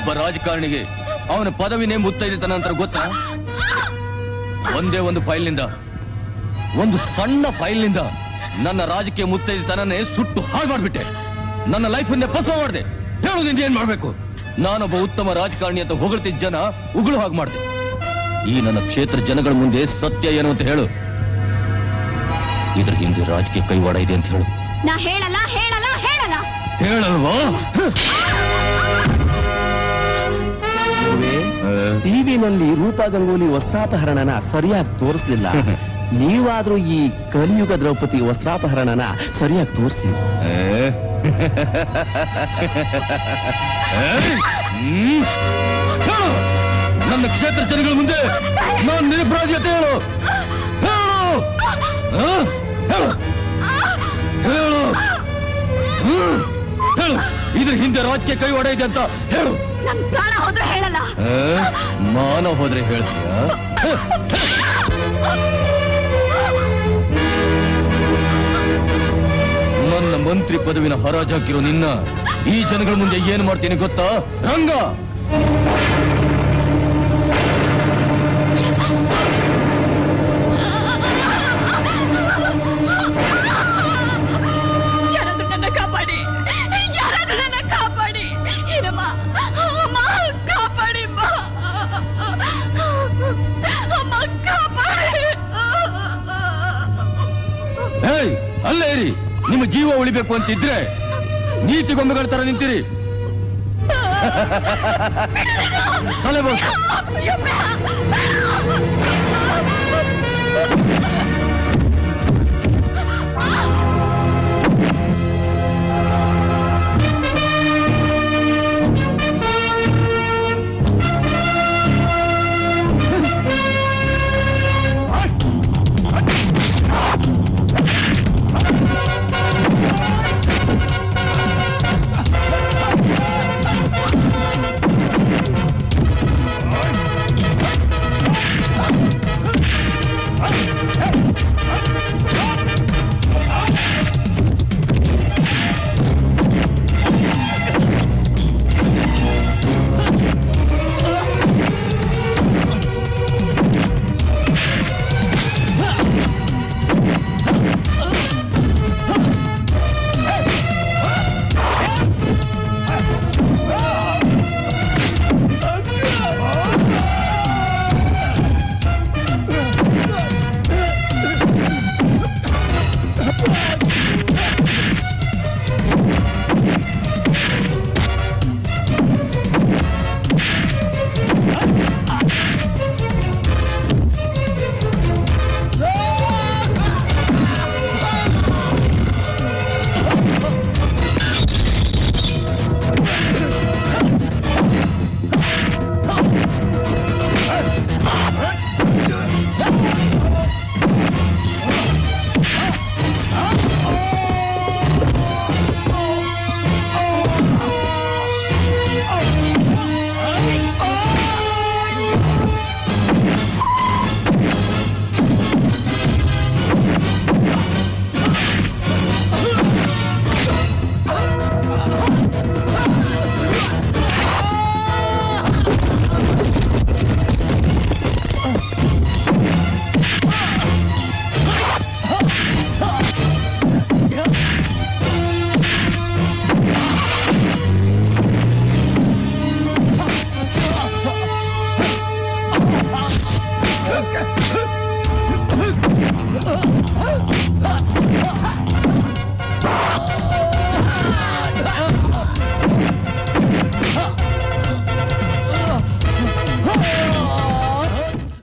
ಒಬ್ಬ ರಾಜಕಾರಣಿಗೆ ಅವನ ಪದವಿನೇ ಮುತ್ತೈದೆತನ ಅಂತ ಗೊತ್ತಾ? ಒಂದೇ ಒಂದು ಫೈಲ್ನಿಂದ, ಒಂದು ಸಣ್ಣ ಫೈಲ್ನಿಂದ ನನ್ನ ರಾಜಕೀಯ ಮುತ್ತೈದೆತನನೇ ಸುಟ್ಟು ಹಾಳು ಮಾಡ್ಬಿಟ್ಟೆ. ನನ್ನ ಲೈಫನ್ನೇ ಭಸ್ಮ ಮಾಡಿದೆ. ಹೇಳು, ನಿಂದ ಏನ್ ಮಾಡ್ಬೇಕು? ನಾನೊಬ್ಬ ಉತ್ತಮ ರಾಜಕಾರಣಿ ಅಂತ ಹೊಗಳ್ತಿದ್ದ ಜನ ಉಗುಳು ಹಾಗೆ ಮಾಡಿದೆ. ಈ ನನ್ನ ಕ್ಷೇತ್ರ ಜನಗಳ ಮುಂದೆ ಸತ್ಯ ಏನು ಅಂತ ಹೇಳು. ಇದ್ರ ಹಿಂದೆ ರಾಜಕೀಯ ಕೈವಾಡ ಇದೆ ಅಂತ ಹೇಳು. ನಾ ಹೇಳಲ್ಲ ಹೇಳಲ್ಲ ಹೇಳಲ್ಲ. ಹೇಳಲ್ವಾ? ಟಿವಿನಲ್ಲಿ ರೂಪಾ ಗಂಗೂಲಿ ವಸ್ತ್ರಾಪಹರಣನ ಸರಿಯಾಗಿ ತೋರಿಸ್ಲಿಲ್ಲ. ನೀವಾದ್ರೂ ಈ ಕಲಿಯುಗ ದ್ರೌಪದಿ ವಸ್ತ್ರಾಪಹರಣನ ಸರಿಯಾಗಿ ತೋರಿಸಿ. ನನ್ನ ಕ್ಷೇತ್ರ ಜನಗಳ ಮುಂದೆ ನಾನು ನಿರಪರಾಧಿಯತೆ ಹೇಳು. ಹೇಳು ಹೇಳು ಹೇಳು. ಇದ್ರ ಹಿಂದೆ ರಾಜಕೀಯ ಕೈವಾಡ ಇದೆ ಅಂತ ಹೇಳು. ನನ್ ಪ್ರಾಣ ಹೋದ್ರೆ ಹೇಳಲ್ಲ. ಮಾನ ಹೋದ್ರೆ ಹೇಳ್ತೀಯ? ನನ್ನ ಮಂತ್ರಿ ಪದವಿನ ಹರಾಜಾಕಿರೋ ನಿನ್ನ ಈ ಜನಗಳ ಮುಂದೆ ಏನ್ ಮಾಡ್ತೀನಿ ಗೊತ್ತಾ ರಂಗ? ಯಾರಾದ್ರೂ ನನ್ನ ಕಾಪಾಡಿ, ಯಾರಾದ್ರೂ ನನ್ನ ಕಾಪಾಡಿ. ಏನಮ್ಮ, ಅಮ್ಮ ಕಾಪಾಡಿ, ಅಮ್ಮ ಕಾಪಾಡಿ. ಏಯ್, ಅಲ್ಲೇ ಇರಿ. ನಿಮ್ಮ ಜೀವ ಉಳಿಬೇಕು ಅಂತಿದ್ರೆ ನೀತಿ ಗೊಂಬೆಗಳ ತರ ನಿಂತಿರಿ. ತಲೆ ಬೋಸ್.